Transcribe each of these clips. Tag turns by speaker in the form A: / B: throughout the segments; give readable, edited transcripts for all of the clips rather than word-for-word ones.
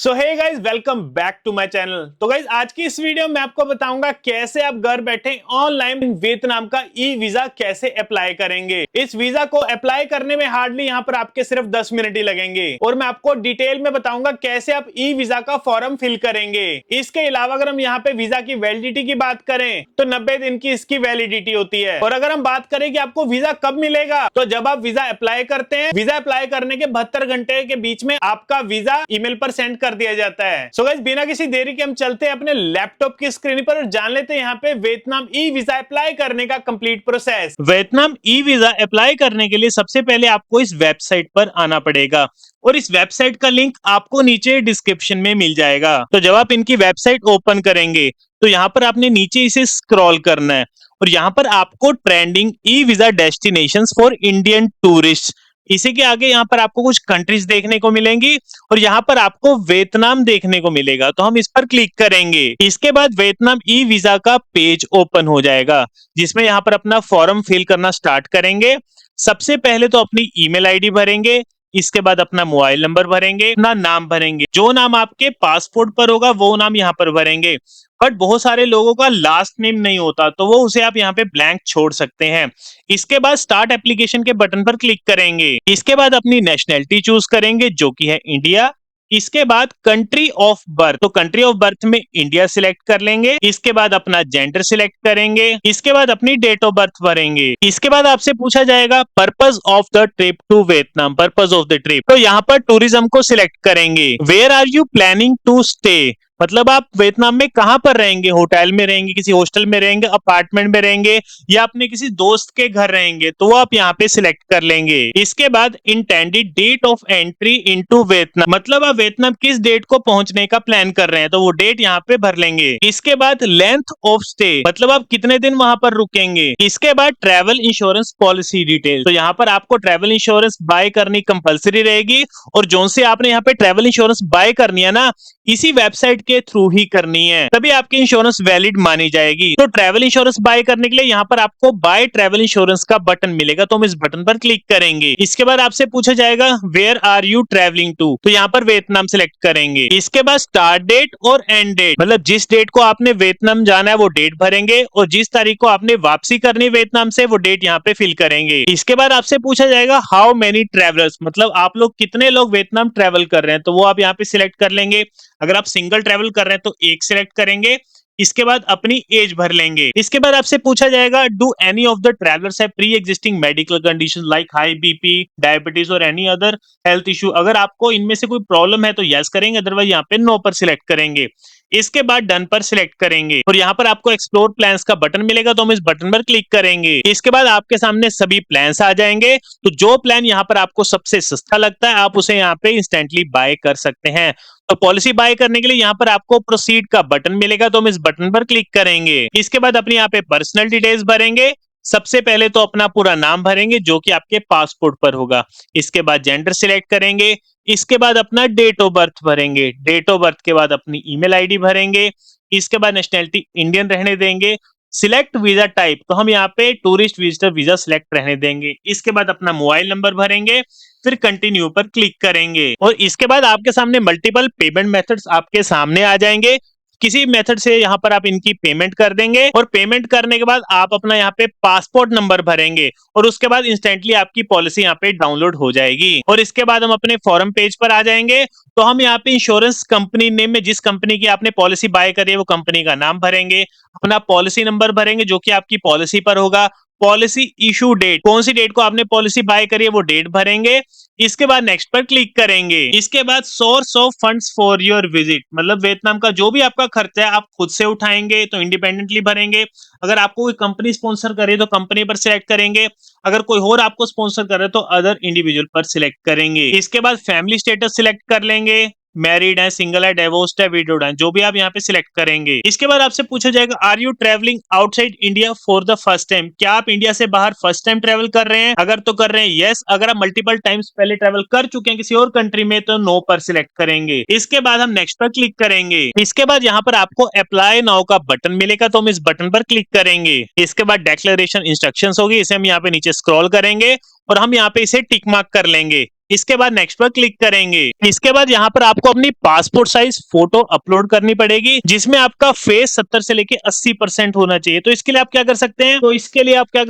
A: So hey guys, welcome back to my channel. तो guys, आज की इस वीडियो में आपको बताऊंगा कैसे आप घर बैठे ऑनलाइन वियतनाम का ई वीजा कैसे अप्लाई करेंगे। इस वीजा को अप्लाई करने में हार्डली यहाँ पर आपके सिर्फ 10 मिनट ही लगेंगे और मैं आपको डिटेल में बताऊंगा कैसे आप ई वीजा का फॉर्म फिल करेंगे। इसके अलावा अगर हम यहाँ पे वीजा की वैलिडिटी की बात करें तो 90 दिन की इसकी वैलिडिटी होती है। और अगर हम बात करें कि आपको वीजा कब मिलेगा, तो जब आप वीजा अप्लाई करते हैं, वीजा अप्लाई करने के 72 घंटे के बीच में आपका वीजा ईमेल पर सेंड कर दिया जाता है। सो गाइस, बिना किसी देरी के हम चलते हैं अपने लैपटॉप की स्क्रीन पर और जान लेते हैं यहाँ पे वियतनाम ई वीजा अप्लाई करने का complete process.
B: Vietnam e visa apply करने के लिए सबसे पहले आपको इस वेबसाइट पर आना पड़ेगा और इस वेबसाइट का लिंक आपको नीचे डिस्क्रिप्शन में मिल जाएगा। तो जब आप इनकी वेबसाइट ओपन करेंगे तो यहाँ पर आपने नीचे इसे स्क्रॉल करना है और यहाँ पर आपको trending e visa destinations for Indian tourist, इसी के आगे यहाँ पर आपको कुछ कंट्रीज देखने को मिलेंगी और यहाँ पर आपको वियतनाम देखने को मिलेगा। तो हम इस पर क्लिक करेंगे। इसके बाद वियतनाम ई वीजा का पेज ओपन हो जाएगा जिसमें यहाँ पर अपना फॉर्म फिल करना स्टार्ट करेंगे। सबसे पहले तो अपनी ईमेल आईडी भरेंगे, इसके बाद अपना मोबाइल नंबर भरेंगे, अपना नाम भरेंगे, जो नाम आपके पासपोर्ट पर होगा वो नाम यहाँ पर भरेंगे। बट बहुत सारे लोगों का लास्ट नेम नहीं होता तो वो उसे आप यहाँ पे ब्लैंक छोड़ सकते हैं। इसके बाद स्टार्ट एप्लीकेशन के बटन पर क्लिक करेंगे। इसके बाद अपनी नेशनैलिटी चूज करेंगे जो कि है इंडिया। इसके बाद कंट्री ऑफ बर्थ, तो कंट्री ऑफ बर्थ में इंडिया सिलेक्ट कर लेंगे। इसके बाद अपना जेंडर सिलेक्ट करेंगे। इसके बाद अपनी डेट ऑफ बर्थ भरेंगे। इसके बाद आपसे पूछा जाएगा purpose of the trip to Vietnam, purpose of the trip, तो यहाँ पर टूरिज्म को सिलेक्ट करेंगे। Where are you planning to stay, मतलब आप वियतनाम में कहां पर रहेंगे, होटल में रहेंगे, किसी हॉस्टल में रहेंगे, अपार्टमेंट में रहेंगे या अपने किसी दोस्त के घर रहेंगे, तो वो आप यहाँ पे सिलेक्ट कर लेंगे। इसके बाद intended date of entry into Vietnam, मतलब आप वियतनाम किस डेट को पहुंचने का प्लान कर रहे हैं तो वो डेट यहाँ पे भर लेंगे। इसके बाद लेंथ ऑफ स्टे, मतलब आप कितने दिन वहां पर रुकेंगे। इसके बाद ट्रैवल इंश्योरेंस पॉलिसी डिटेल, तो यहाँ पर आपको ट्रैवल इंश्योरेंस बाय करनी कंपलसरी रहेगी और जो से आपने यहाँ पे ट्रैवल इंश्योरेंस बाय करनी है ना, इसी वेबसाइट के थ्रू ही करनी है, तभी आपकी इंश्योरेंस वैलिड मानी जाएगी। तो ट्रैवल इंश्योरेंस बाय करने के लिए यहाँ पर आपको बाय ट्रैवल इंश्योरेंस का बटन मिलेगा, तो हम इस बटन पर क्लिक करेंगे। इसके बाद आपसे पूछा जाएगा where are you travelling to, तो यहाँ पर वियतनाम सिलेक्ट करेंगे। इसके बाद स्टार्ट डेट और एंड डेट, मतलब जिस डेट को आपने वियतनाम जाना है वो डेट भरेंगे और जिस तारीख को आपने वापसी करनी है वियतनाम से वो डेट यहाँ पे फिल करेंगे। इसके बाद आपसे पूछा जाएगा हाउ मेनी ट्रेवलर्स, मतलब आप लोग कितने लोग वियतनाम ट्रेवल कर रहे हैं, तो वो आप यहाँ पे सिलेक्ट कर लेंगे। अगर आप सिंगल ट्रैवल कर रहे हैं तो एक सिलेक्ट करेंगे। इसके बाद अपनी एज भर लेंगे। इसके बाद आपसे पूछा जाएगा do any of the travellers have pre existing medical conditions like high BP, diabetes और एनी अदर हेल्थ इशू, अगर आपको इनमें से कोई प्रॉब्लम है तो यस करेंगे, अदरवाइज यहाँ पे नो पर सिलेक्ट करेंगे। इसके बाद डन पर सिलेक्ट करेंगे और यहाँ पर आपको एक्सप्लोर प्लान्स का बटन मिलेगा, तो हम इस बटन पर क्लिक करेंगे। इसके बाद आपके सामने सभी प्लान्स आ जाएंगे, तो जो प्लान यहाँ पर आपको सबसे सस्ता लगता है आप उसे यहाँ पे इंस्टेंटली बाय कर सकते हैं। तो पॉलिसी बाय करने के लिए यहाँ पर आपको प्रोसीड का बटन मिलेगा, तो हम इस बटन पर क्लिक करेंगे। इसके बाद अपनी यहाँ पे पर्सनल डिटेल्स भरेंगे। सबसे पहले तो अपना पूरा नाम भरेंगे जो कि आपके पासपोर्ट पर होगा। इसके बाद जेंडर सिलेक्ट करेंगे। इसके बाद अपना डेट ऑफ बर्थ भरेंगे। डेट ऑफ बर्थ के बाद अपनी ईमेल आईडी भरेंगे। इसके बाद नेशनैलिटी इंडियन रहने देंगे। सिलेक्ट वीजा टाइप, तो हम यहाँ पे टूरिस्ट विजिटर वीजा सिलेक्ट रहने देंगे। इसके बाद अपना मोबाइल नंबर भरेंगे, फिर कंटिन्यू पर क्लिक करेंगे और इसके बाद आपके सामने मल्टीपल पेमेंट मेथड्स आपके सामने आ जाएंगे। किसी मेथड से यहाँ पर आप इनकी पेमेंट कर देंगे और पेमेंट करने के बाद आप अपना यहाँ पे पासपोर्ट नंबर भरेंगे और उसके बाद इंस्टेंटली आपकी पॉलिसी यहाँ पे डाउनलोड हो जाएगी। और इसके बाद हम अपने फॉर्म पेज पर आ जाएंगे, तो हम यहाँ पे इंश्योरेंस कंपनी नेम में जिस कंपनी की आपने पॉलिसी बाय करी है वो कंपनी का नाम भरेंगे, अपना पॉलिसी नंबर भरेंगे जो कि आपकी पॉलिसी पर होगा, पॉलिसी इशू डेट, कौन सी डेट को आपने पॉलिसी बाय करी है वो डेट भरेंगे। इसके बाद नेक्स्ट पर क्लिक करेंगे। इसके बाद source of funds for your visit, मतलब वियतनाम का जो भी आपका खर्चा है आप खुद से उठाएंगे तो इंडिपेंडेंटली भरेंगे। अगर आपको कोई कंपनी स्पॉन्सर करे तो कंपनी पर सिलेक्ट करेंगे। अगर कोई और आपको स्पॉन्सर करे तो अदर इंडिविजुअल पर सिलेक्ट करेंगे। इसके बाद फैमिली स्टेटस सिलेक्ट कर लेंगे, मैरिड है, सिंगल है, डिवोर्स्ड है, विडोड है, जो भी आप यहाँ पे सिलेक्ट करेंगे। इसके बाद आपसे पूछा जाएगा are you travelling outside India for the first time, क्या आप इंडिया से बाहर फर्स्ट टाइम ट्रेवल कर रहे हैं, अगर तो कर रहे हैं यस, अगर आप मल्टीपल टाइम्स पहले ट्रेवल कर चुके हैं किसी और कंट्री में तो नो पर सिलेक्ट करेंगे। इसके बाद हम नेक्स्ट पर क्लिक करेंगे। इसके बाद यहाँ पर आपको अप्लाई नाउ का बटन मिलेगा, तो हम इस बटन पर क्लिक करेंगे। इसके बाद डेक्लेरेशन इंस्ट्रक्शंस होगी, इसे हम यहाँ पे नीचे स्क्रॉल करेंगे और हम यहाँ पे इसे टिक मार्क कर लेंगे। इसके बाद नेक्स्ट पर क्लिक करेंगे। इसके बाद यहाँ पर आपको अपनी पासपोर्ट साइज फोटो अपलोड करनी पड़ेगी, जिसमें आपका फेस 70 से लेके 80% होना चाहिए। तो इसके लिए आप क्या कर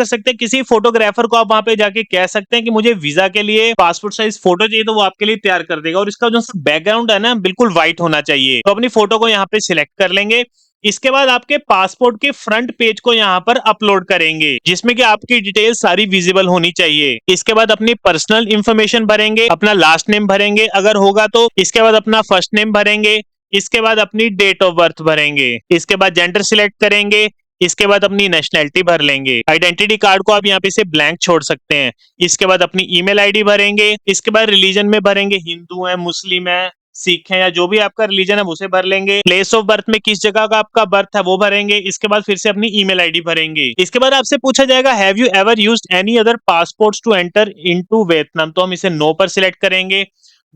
B: सकते हैं, किसी फोटोग्राफर को आप वहां पे जाके कह सकते हैं कि मुझे वीजा के लिए पासपोर्ट साइज फोटो चाहिए, तो वो आपके लिए तैयार कर देगा। और इसका जो बैकग्राउंड है ना, बिल्कुल व्हाइट होना चाहिए। तो अपनी फोटो को यहाँ पे सिलेक्ट कर लेंगे। इसके बाद आपके पासपोर्ट के फ्रंट पेज को यहाँ पर अपलोड करेंगे, जिसमें कि आपकी डिटेल सारी विजिबल होनी चाहिए। इसके बाद अपनी पर्सनल इंफॉर्मेशन भरेंगे, अपना लास्ट नेम भरेंगे अगर होगा तो। इसके बाद अपना फर्स्ट नेम भरेंगे। इसके बाद अपनी डेट ऑफ बर्थ भरेंगे। इसके बाद जेंडर सिलेक्ट करेंगे। इसके बाद अपनी नेशनैलिटी भर लेंगे। आइडेंटिटी कार्ड को आप यहाँ पे से ब्लैंक छोड़ सकते हैं। इसके बाद अपनी ईमेल आईडी भरेंगे। इसके बाद रिलीजन में भरेंगे, हिंदू है, मुस्लिम है, सिख है, या जो भी आपका रिलीजन है उसे भर लेंगे। प्लेस ऑफ बर्थ में किस जगह का आपका बर्थ है वो भरेंगे। इसके बाद फिर से अपनी ईमेल आईडी भरेंगे। इसके बाद आपसे पूछा जाएगा have you ever used any other passports to enter into Vietnam, तो हम इसे नो पर सिलेक्ट करेंगे।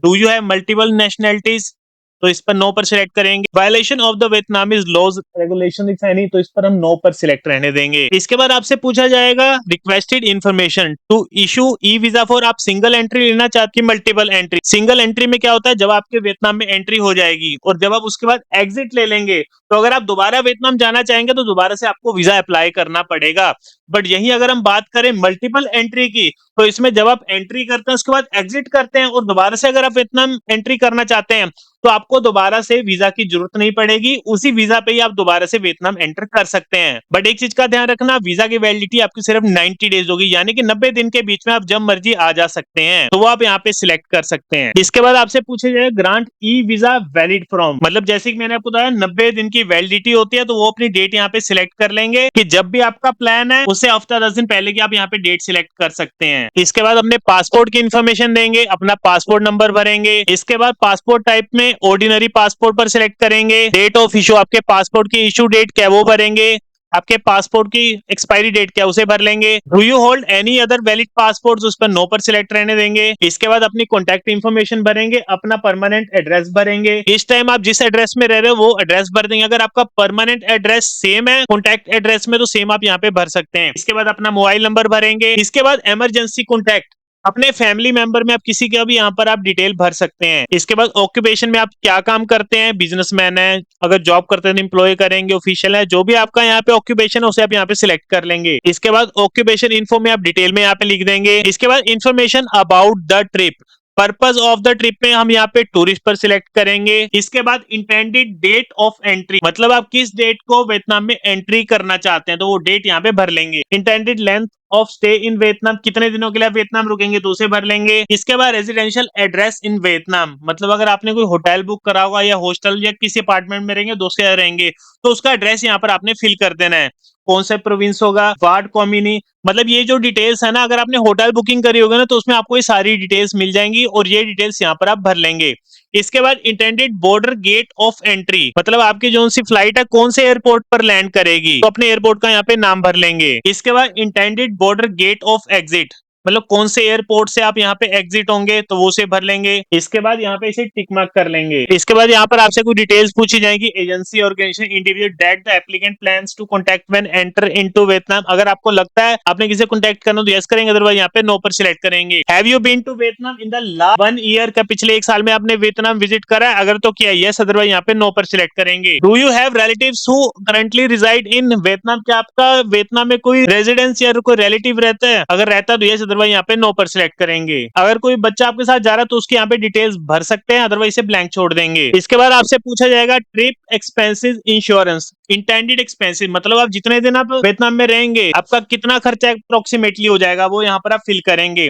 B: Do you have multiple nationalities, तो इस पर नो पर सिलेक्ट करेंगे। Violation of the Vietnamese laws regulation if any, तो इस पर हम नो पर सिलेक्ट रहने देंगे। इसके बाद आपसे पूछा जाएगा requested information to issue e visa for, आप सिंगल एंट्री लेना चाहते हैं मल्टीपल एंट्री। सिंगल एंट्री में क्या होता है, जब आपके वियतनाम में एंट्री हो जाएगी और जब आप उसके बाद एग्जिट ले लेंगे, तो अगर आप दोबारा वियतनाम जाना चाहेंगे तो दोबारा से आपको वीजा अप्लाई करना पड़ेगा। बट यही अगर हम बात करें मल्टीपल एंट्री की, तो इसमें जब आप एंट्री करते हैं उसके बाद एग्जिट करते हैं और दोबारा से अगर आप वियतनाम एंट्री करना चाहते हैं, तो आपको दोबारा से वीजा की जरूरत नहीं पड़ेगी। उसी वीजा पे ही आप दोबारा से वियतनाम एंटर कर सकते हैं। बट एक चीज का ध्यान रखना, वीजा की वैलिडिटी आपकी सिर्फ 90 डेज होगी, यानी कि 90 दिन के बीच में आप जब मर्जी आ जा सकते हैं। तो वो आप यहाँ पे सिलेक्ट कर सकते हैं। इसके बाद आपसे पूछे जाए grant e visa valid from, मतलब जैसे कि मैंने आपको बताया 90 दिन की वैलिडिटी होती है, तो वो अपनी डेट यहाँ पे सिलेक्ट कर लेंगे कि जब भी आपका प्लान है उससे हफ्ता 10 दिन पहले की आप यहाँ पे डेट सिलेक्ट कर सकते हैं। इसके बाद अपने पासपोर्ट की इन्फॉर्मेशन देंगे, अपना पासपोर्ट नंबर भरेंगे। इसके बाद पासपोर्ट टाइप में ऑर्डिनरी पासपोर्ट पर सिलेक्ट करेंगे। डेट ऑफ इशू, आपके पासपोर्ट की इशू डेट क्या वो भरेंगे। आपके पासपोर्ट की एक्सपायरी डेट क्या उसे भर लेंगे। Do you hold any other valid passport, उस पर नो पर सिलेक्ट रहने देंगे। इसके बाद अपनी कॉन्टैक्ट इन्फॉर्मेशन भरेंगे, अपना परमानेंट एड्रेस भरेंगे। इस टाइम आप जिस एड्रेस में रह रहे हो वो एड्रेस भर देंगे। अगर आपका परमानेंट एड्रेस सेम है कॉन्टैक्ट एड्रेस में, तो सेम आप यहाँ पे भर सकते हैं। इसके बाद अपना मोबाइल नंबर भरेंगे। इसके बाद इमरजेंसी कॉन्टैक्ट, अपने फैमिली मेंबर में आप किसी का भी यहाँ पर आप डिटेल भर सकते हैं। इसके बाद ऑक्यूपेशन में आप क्या काम करते हैं, बिजनेसमैन है, अगर जॉब करते हैं तो एम्प्लॉय करेंगे, ऑफिशियल है, जो भी आपका यहाँ पे ऑक्यूपेशन है उसे आप यहाँ पे सिलेक्ट कर लेंगे। इसके बाद ऑक्यूपेशन इन्फो में आप डिटेल में यहाँ पे लिख देंगे। इसके बाद information about the trip, purpose of the trip में हम यहाँ पे टूरिस्ट पर सिलेक्ट करेंगे। इसके बाद इंटेंडेड डेट ऑफ एंट्री, मतलब आप किस डेट को वियतनाम में एंट्री करना चाहते हैं, तो वो डेट यहाँ पे भर लेंगे। Intended length of stay in Vietnam, कितने दिनों के लिए वियतनाम रुकेंगे तो उसे भर लेंगे। इसके बाद रेजिडेंशियल एड्रेस इन वियतनाम, मतलब अगर आपने कोई होटल बुक करा होगा या हॉस्टल या किसी अपार्टमेंट में रहेंगे, दोस्त के साथ रहेंगे, तो उसका एड्रेस यहाँ पर आपने फिल कर देना है। कौन सा प्रोविंस होगा, वार्ड कॉम्यूनी, मतलब ये जो डिटेल्स है ना, अगर आपने होटल बुकिंग करी होगी ना तो उसमें आपको ये सारी डिटेल्स मिल जाएंगी और ये डिटेल्स यहाँ पर आप भर लेंगे। इसके बाद intended border gate of entry, मतलब आपकी जो सी फ्लाइट है कौन से एयरपोर्ट पर लैंड करेगी, तो अपने एयरपोर्ट का यहाँ पे नाम भर लेंगे। इसके बाद intended border gate of exit, मतलब कौन से एयरपोर्ट से आप यहाँ पे एग्जिट होंगे तो वो उसे भर लेंगे। इसके बाद यहाँ पे इसे टिक मार्क कर लेंगे। इसके बाद यहाँ पर आपसे कुछ डिटेल्स पूछी जाएगी, agency, organisation, individual that the applicant plans to contact when enter into Vietnam, अगर आपको लगता है आपने किसी कांटेक्ट करना तो यस करेंगे, अदरवाइज यहाँ पे नो पर सिलेक्ट करेंगे। Have you been to Vietnam in the last 1 year, का पिछले 1 साल में आपने वियतनाम विजिट करा है, अगर तो किया यस, अदरवाइज यहाँ पे नो पर सिलेक्ट करेंगे। Do you have relatives who currently reside in Vietnam, क्या आपका वियतनाम में कोई रेजिडेंस या कोई रिलेटिव रहता है, अगर रहता है तो यस, अदरवाइज यहाँ पे नो पर सिलेक्ट करेंगे। अगर कोई बच्चा आपके साथ जा रहा है तो उसके यहाँ पे डिटेल्स भर सकते हैं, अदरवाइज इसे ब्लैंक छोड़ देंगे। इसके बाद आपसे पूछा जाएगा trip expenses insurance, intended expenses, मतलब आप जितने दिन आप वियतनाम में रहेंगे आपका कितना खर्चा अप्रोक्सीमेटली हो जाएगा वो यहाँ पर आप फिल करेंगे।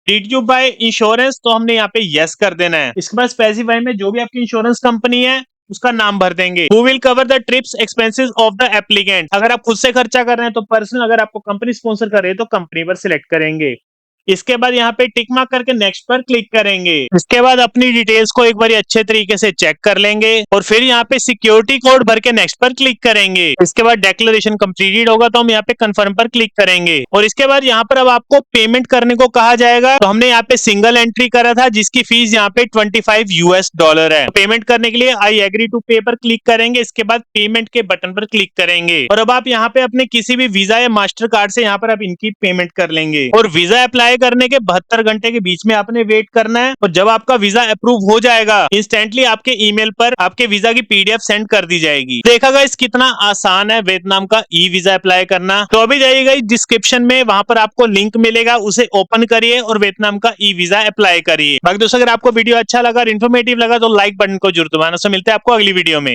B: डिड यू बाय इंश्योरेंस, तो हमने यहाँ पे यस कर देना है। इसके बाद स्पेसिफाई में जो भी आपकी इंश्योरेंस कंपनी है उसका नाम भर देंगे। Who will cover the trips expenses of the applicant, अगर आप खुद से खर्चा कर रहे हैं तो पर्सनल, अगर आपको कंपनी स्पॉन्सर कर रही है तो कंपनी पर सिलेक्ट करेंगे। इसके बाद यहाँ पे टिक मार्क करके नेक्स्ट पर क्लिक करेंगे। इसके बाद अपनी डिटेल्स को एक बार अच्छे तरीके से चेक कर लेंगे और फिर यहाँ पे सिक्योरिटी कोड भर के नेक्स्ट पर क्लिक करेंगे। इसके बाद डिक्लेरेशन कंप्लीटेड होगा तो हम यहाँ पे कंफर्म पर क्लिक करेंगे और इसके बाद यहाँ पर अब आपको पेमेंट करने को कहा जाएगा। तो हमने यहाँ पे सिंगल एंट्री करा था जिसकी फीस यहाँ पे $25 है। पेमेंट करने के लिए आई एग्री टू पे पर क्लिक करेंगे। इसके बाद पेमेंट के बटन पर क्लिक करेंगे और अब आप यहाँ पे अपने किसी भी वीजा या मास्टर कार्ड से यहाँ पर आप इनकी पेमेंट कर लेंगे और वीजा अप्लाई करने के 72 घंटे के बीच में आपने वेट करना है और जब आपका वीजा अप्रूव हो जाएगा इंस्टेंटली आपके ईमेल पर आपके वीजा की PDF सेंड कर दी जाएगी। देखा गाइस कितना आसान है वियतनाम का ई वीजा अप्लाई करना। तो अभी जाइएगा डिस्क्रिप्शन में, वहां पर आपको लिंक मिलेगा, उसे ओपन करिए और वियतनाम का ई वीजा अप्लाई करिए। बाकी दोस्तों अगर आपको वीडियो अच्छा लगा और इन्फॉर्मेटिव लगा तो लाइक बटन को जरूर दबाना। मिलते हैं आपको अगली वीडियो में।